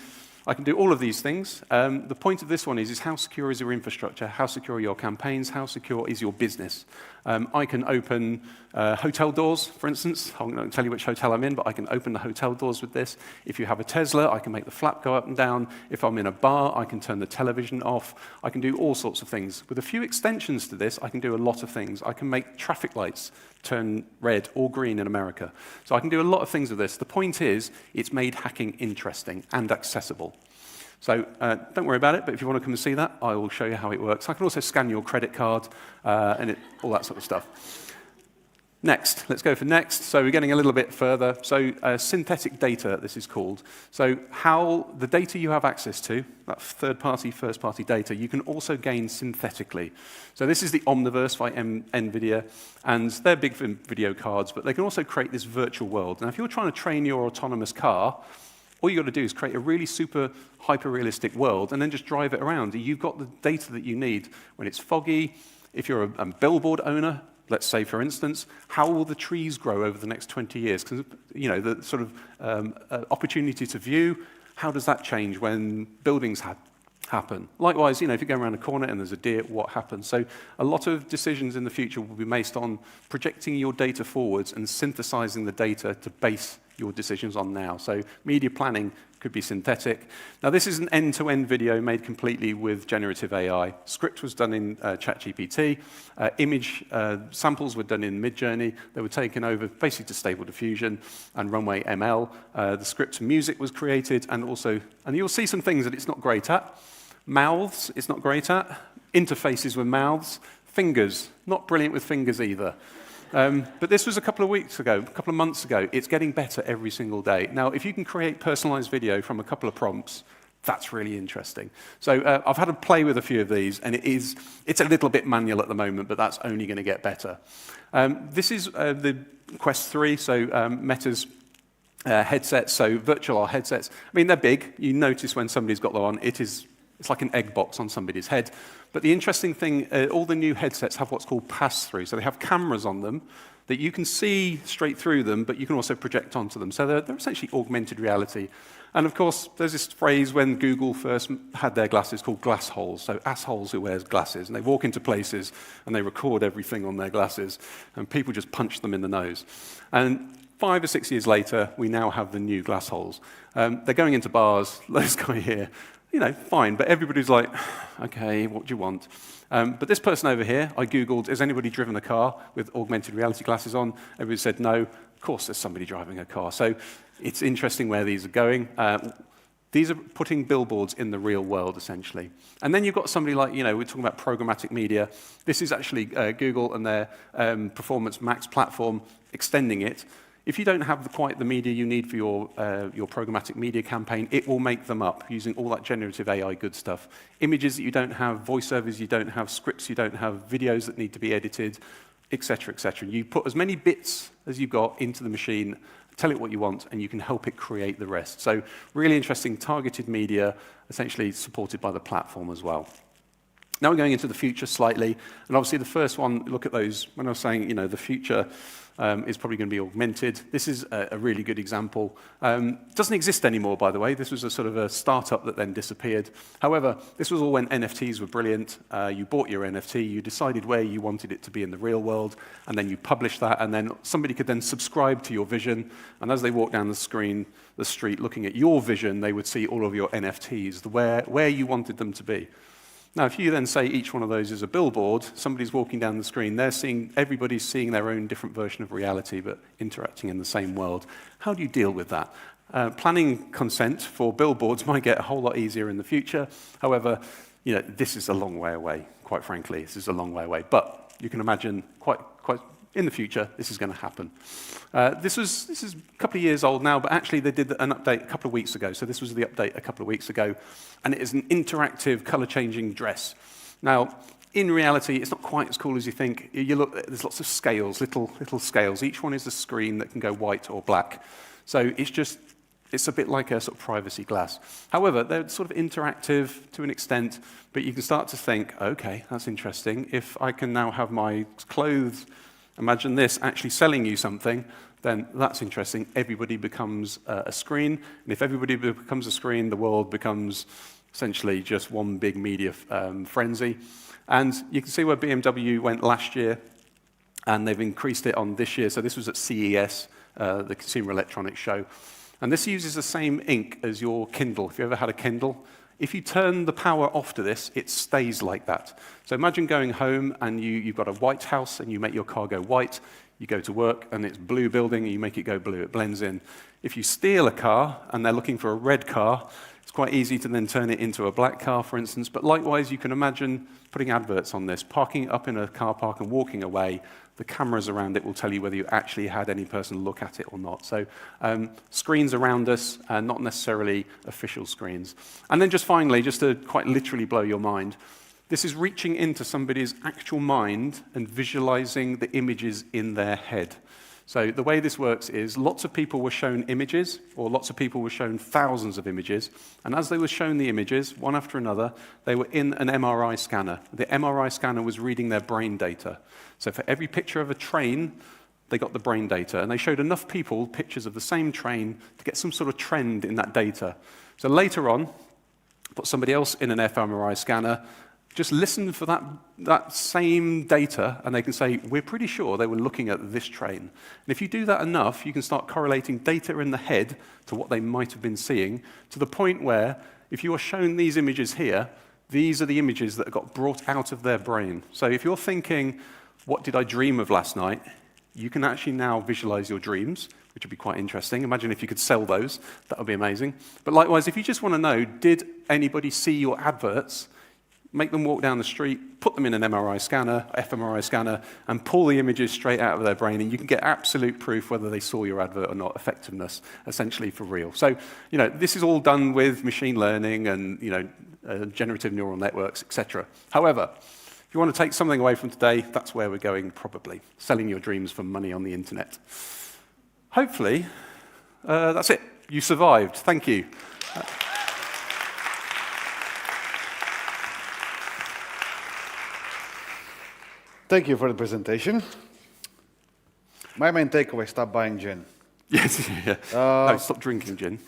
do all of these things. The point of this one is how secure is your infrastructure? How secure are your campaigns? How secure is your business? I can open hotel doors, for instance. I'm not going to tell you which hotel I'm in, but I can open the hotel doors with this. If you have a Tesla, I can make the flap go up and down. If I'm in a bar, I can turn the television off. I can do all sorts of things. With a few extensions to this, I can do a lot of things. I can make traffic lights turn red or green in America. So I can do a lot of things with this. The point is, it's made hacking interesting and accessible. So don't worry about it, but if you want to come and see that, I will show you how it works. I can also scan your credit card and all that sort of stuff. Next, let's go for next. So we're getting a little bit further. So synthetic data, this is called. So how the data you have access to, that third-party, first-party data, you can also gain synthetically. So this is the Omniverse by NVIDIA, and they're big for video cards, but they can also create this virtual world. Now, if you're trying to train your autonomous car, all you've got to do is create a really super hyper-realistic world and then just drive it around. You've got the data that you need. When it's foggy, if you're a billboard owner, let's say, for instance, how will the trees grow over the next 20 years? Because, you know, the sort of opportunity to view, how does that change when buildings happen? Likewise, you know, if you go around a corner and there's a deer, what happens? So a lot of decisions in the future will be based on projecting your data forwards and synthesizing the data to base your decisions on now. So media planning could be synthetic. Now, this is an end-to-end video made completely with generative AI. Script was done in ChatGPT. Image samples were done in Midjourney. They were taken over basically to Stable Diffusion and Runway ML. The script music was created, and you'll see some things that it's not great at. Mouths, it's not great at. Interfaces with mouths. Fingers, not brilliant with fingers either. But this was a couple of months ago. It's getting better every single day. Now, if you can create personalized video from a couple of prompts, that's really interesting. So I've had to play with a few of these, and it's a little bit manual at the moment, but that's only going to get better. This is the Quest 3, so Meta's headsets, so virtual headsets. I mean, they're big. You notice when somebody's got them on, it's like an egg box on somebody's head. But the interesting thing, all the new headsets have what's called pass-through. So they have cameras on them that you can see straight through them, but you can also project onto them. So they're essentially augmented reality. And of course, there's this phrase when Google first had their glasses called glass holes. So assholes who wears glasses. And they walk into places and they record everything on their glasses. And people just punch them in the nose. And 5 or 6 years later, we now have the new glass holes. They're going into bars. This guy here. You know, fine, but everybody's like, okay, what do you want? But this person over here, I Googled, has anybody driven a car with augmented reality glasses on? Everybody said no. Of course there's somebody driving a car. So it's interesting where these are going. These are putting billboards in the real world, essentially. And then you've got somebody like, you know, we're talking about programmatic media. This is actually Google and their Performance Max platform extending it. If you don't have quite the media you need for your programmatic media campaign, it will make them up using all that generative AI good stuff. Images that you don't have, voiceovers you don't have, scripts you don't have, videos that need to be edited, et cetera, et cetera. You put as many bits as you've got into the machine, tell it what you want, and you can help it create the rest. So really interesting targeted media, essentially supported by the platform as well. Now we're going into the future slightly, and obviously the first one, look at those, when I was saying, you know, the future is probably going to be augmented. This is a really good example. Doesn't exist anymore, by the way. This was a sort of a startup that then disappeared. However, this was all when NFTs were brilliant. You bought your NFT, you decided where you wanted it to be in the real world, and then you published that, and then somebody could then subscribe to your vision, and as they walk down the street looking at your vision, they would see all of your NFTs, where you wanted them to be. Now, if you then say each one of those is a billboard, somebody's walking down the screen, everybody's seeing their own different version of reality, but interacting in the same world. How do you deal with that? Planning consent for billboards might get a whole lot easier in the future. However, you know, this is a long way away, quite frankly. This is a long way away. But you can imagine quite in the future, this is going to happen. This is a couple of years old now, but actually they did an update a couple of weeks ago. So this was the update a couple of weeks ago. And it is an interactive, color-changing dress. Now, in reality, it's not quite as cool as you think. You look, there's lots of scales, little scales. Each one is a screen that can go white or black. So it's It's a bit like a sort of privacy glass. However, they're sort of interactive to an extent, but you can start to think, okay, that's interesting. If I can now have my clothes, imagine this, actually selling you something, then that's interesting. Everybody becomes a screen, and if everybody becomes a screen, the world becomes essentially just one big media frenzy. And you can see where BMW went last year, and they've increased it on this year. So this was at CES, the Consumer Electronics Show. And this uses the same ink as your Kindle. If you ever had a Kindle, if you turn the power off to this, it stays like that. So imagine going home and you've got a white house and you make your car go white. You go to work and it's blue building and you make it go blue. It blends in. If you steal a car and they're looking for a red car, it's quite easy to then turn it into a black car, for instance. But likewise, you can imagine putting adverts on this, parking it up in a car park and walking away. The cameras around it will tell you whether you actually had any person look at it or not. So screens around us, not necessarily official screens. And then just finally, just to quite literally blow your mind, this is reaching into somebody's actual mind and visualizing the images in their head. So the way this works is lots of people were shown images, or lots of people were shown thousands of images, and as they were shown the images, one after another, they were in an MRI scanner. The MRI scanner was reading their brain data. So for every picture of a train, they got the brain data, and they showed enough people pictures of the same train to get some sort of trend in that data. So later on, put somebody else in an fMRI scanner, just listen for that same data, and they can say, we're pretty sure they were looking at this train. And if you do that enough, you can start correlating data in the head to what they might have been seeing, to the point where, if you are shown these images here, these are the images that got brought out of their brain. So if you're thinking, what did I dream of last night? You can actually now visualize your dreams, which would be quite interesting. Imagine if you could sell those. That would be amazing. But likewise, if you just want to know, did anybody see your adverts? Make them walk down the street, put them in an MRI scanner, fMRI scanner, and pull the images straight out of their brain, and you can get absolute proof whether they saw your advert or not, effectiveness, essentially for real. So, this is all done with machine learning and, generative neural networks, etc. However, if you want to take something away from today, that's where we're going probably, selling your dreams for money on the internet. Hopefully, that's it. You survived. Thank you. Thank you for the presentation. My main takeaway, stop buying gin. Yes, yeah. No, stop drinking gin.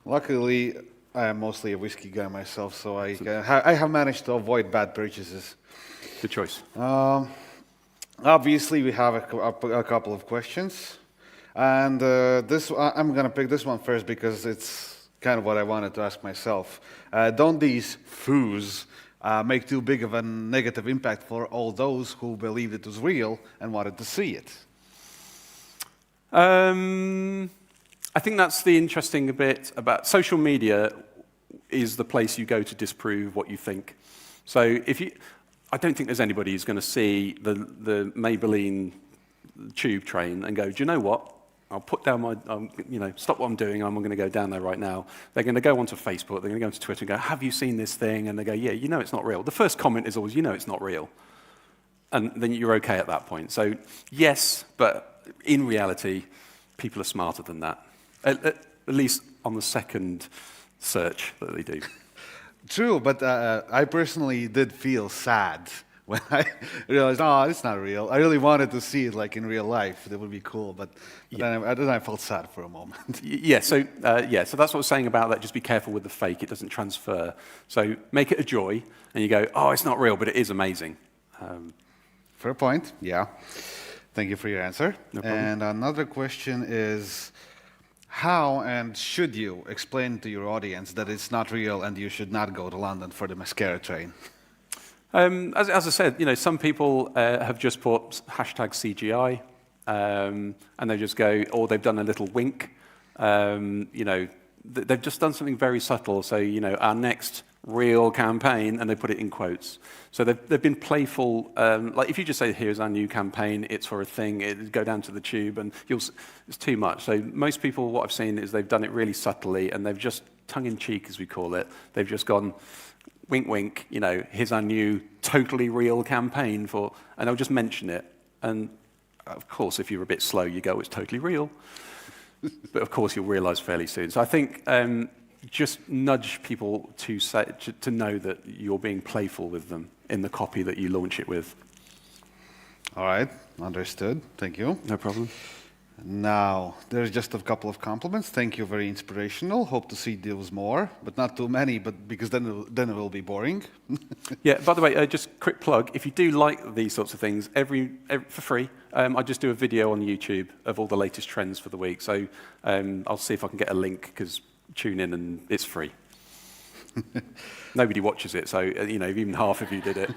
Luckily, I am mostly a whiskey guy myself, so I have managed to avoid bad purchases. Good choice. Obviously, we have a couple of questions. And I'm going to pick this one first because it's kind of what I wanted to ask myself. Don't these FOOHs make too big of a negative impact for all those who believed it was real and wanted to see it? I think that's the interesting bit about social media is the place you go to disprove what you think. So I don't think there's anybody who's going to see the Maybelline tube train and go, do you know what? I'll put down stop what I'm doing, I'm going to go down there right now. They're going to go onto Facebook, they're going to go onto Twitter and go, have you seen this thing? And they go, yeah, it's not real. The first comment is always, it's not real. And then you're okay at that point. So yes, but in reality, people are smarter than that. At least on the second search that they do. True, but I personally did feel sad when I realized, it's not real. I really wanted to see it like in real life. That would be cool, but then I felt sad for a moment. So that's what I was saying about that. Just be careful with the fake. It doesn't transfer. So make it a joy, and you go, it's not real, but it is amazing. Fair point, yeah. Thank you for your answer. No problem. And another question is, how and should you explain to your audience that it's not real and you should not go to London for the mascara train? As I said, some people have just put #CGI, and they just go, or they've done a little wink. They've just done something very subtle. So, our next real campaign, and they put it in quotes. So they've been playful. Like if you just say, here's our new campaign, it's for a thing, go down to the tube, and it's too much. So most people, what I've seen is they've done it really subtly, and they've just tongue-in-cheek, as we call it. They've just gone, wink, wink, here's our new totally real campaign and they'll just mention it. And of course, if you're a bit slow, you go, it's totally real. But of course, you'll realize fairly soon. So I think just nudge people to know that you're being playful with them in the copy that you launch it with. All right, understood. Thank you. No problem. Now, there's just a couple of compliments. Thank you, very inspirational. Hope to see those more, but not too many, but because then it will be boring. Yeah, by the way, just quick plug, if you do like these sorts of things, for free, I just do a video on YouTube of all the latest trends for the week. So I'll see if I can get a link, because tune in and it's free. Nobody watches it, so if even half of you did it,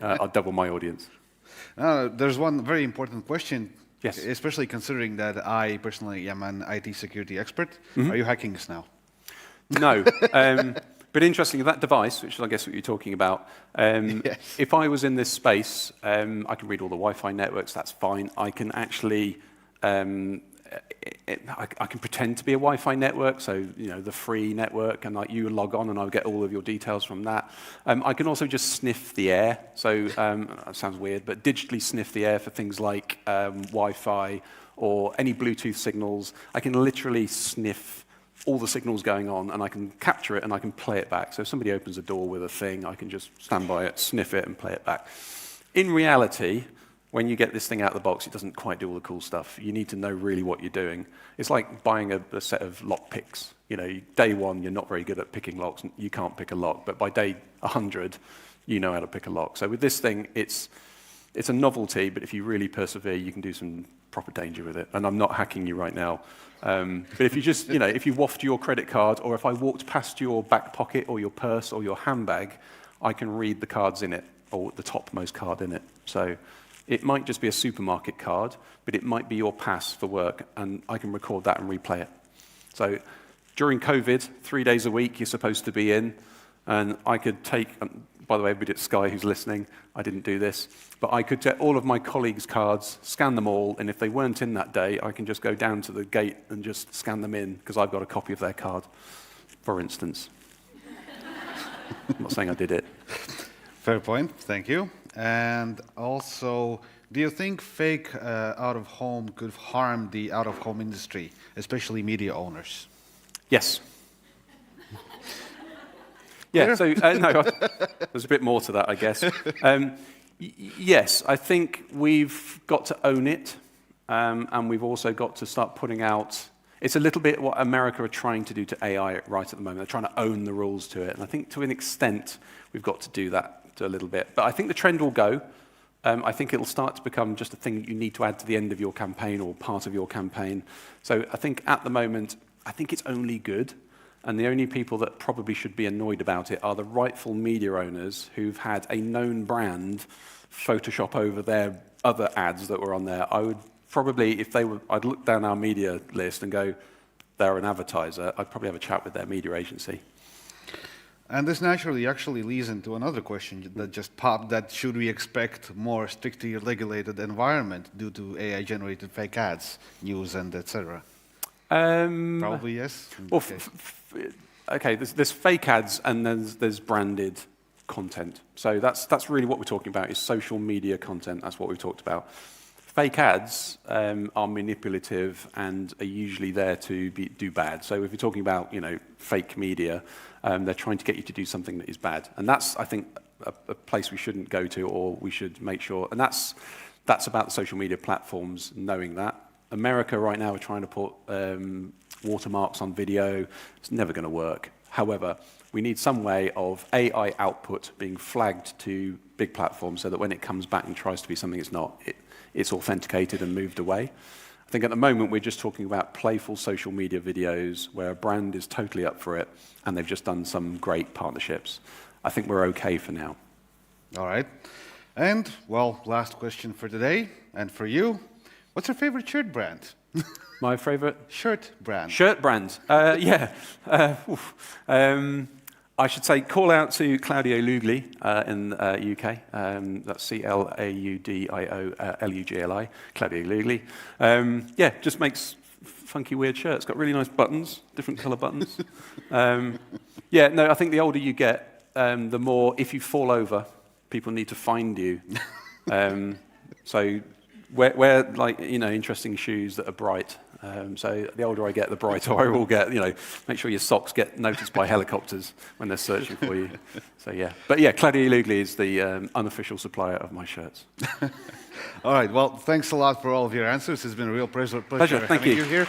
I'd double my audience. There's one very important question. Yes. Especially considering that I personally am an IT security expert. Mm-hmm. Are you hacking us now? No. But interesting, that device, which is I guess what you're talking about, yes. If I was in this space, I can read all the Wi-Fi networks, that's fine. I can actually, I can pretend to be a Wi-Fi network, so the free network, and you log on and I'll get all of your details from that. I can also just sniff the air, so that sounds weird, but digitally sniff the air for things like Wi-Fi or any Bluetooth signals. I can literally sniff all the signals going on, and I can capture it and I can play it back. So if somebody opens a door with a thing, I can just stand by it, sniff it, and play it back. In reality, when you get this thing out of the box, it doesn't quite do all the cool stuff. You need to know really what you're doing. It's like buying a set of lock picks. Day one, you're not very good at picking locks. You can't pick a lock. But by day 100, you know how to pick a lock. So with this thing, it's a novelty, but if you really persevere, you can do some proper danger with it. And I'm not hacking you right now. But if you just, if you waft your credit card, or if I walked past your back pocket or your purse or your handbag, I can read the cards in it, or the topmost card in it. So it might just be a supermarket card, but it might be your pass for work, and I can record that and replay it. So during COVID, 3 days a week you're supposed to be in, and I could take, by the way, everybody at Sky who's listening, I didn't do this, but I could take all of my colleagues' cards, scan them all, and if they weren't in that day, I can just go down to the gate and just scan them in, because I've got a copy of their card, for instance. I'm not saying I did it. Fair point, thank you. And also, do you think fake out-of-home could harm the out-of-home industry, especially media owners? Yes. Yeah, so no, there's a bit more to that, I guess. Yes, I think we've got to own it, and we've also got to start putting out. It's a little bit what America are trying to do to AI right at the moment. They're trying to own the rules to it, and I think to an extent we've got to do that a little bit. But I think the trend will go. I think it'll start to become just a thing that you need to add to the end of your campaign or part of your campaign. So I think at the moment, I think it's only good. And the only people that probably should be annoyed about it are the rightful media owners who've had a known brand Photoshop over their other ads that were on there. I would probably, I'd look down our media list and go, they're an advertiser. I'd probably have a chat with their media agency. And this naturally actually leads into another question that just popped, that should we expect more strictly regulated environment due to AI-generated fake ads, news, and etc.? Probably yes. Well, okay, there's fake ads and there's branded content. So that's really what we're talking about, is social media content. That's what we've talked about. Fake ads are manipulative and are usually there to do bad. So if you're talking about fake media, they're trying to get you to do something that is bad. And that's, I think, a place we shouldn't go to, or we should make sure. And that's about the social media platforms knowing that. America right now are trying to put watermarks on video. It's never going to work. However, we need some way of AI output being flagged to big platforms so that when it comes back and tries to be something it's not, it's authenticated and moved away. I think at the moment we're just talking about playful social media videos where a brand is totally up for it and they've just done some great partnerships. I think we're okay for now. All right. And, well, last question for today and for you. What's your favorite shirt brand? My favorite? Shirt brand. Shirt brand. Yeah. I should say call out to Claudio Lugli in the UK. That's Claudio-Lugli. Claudio Lugli. Yeah, just makes funky, weird shirts. Got really nice buttons, different colour buttons. Yeah, no, I think the older you get, the more, if you fall over, people need to find you. So wear like interesting shoes that are bright So the older I get, the brighter I will get. You know, make sure your socks get noticed by helicopters when they're searching for you. So yeah, but yeah, Claudia Lugli is the unofficial supplier of my shirts. All right. Well, thanks a lot for all of your answers. It's been a real pleasure Thank having you. you here.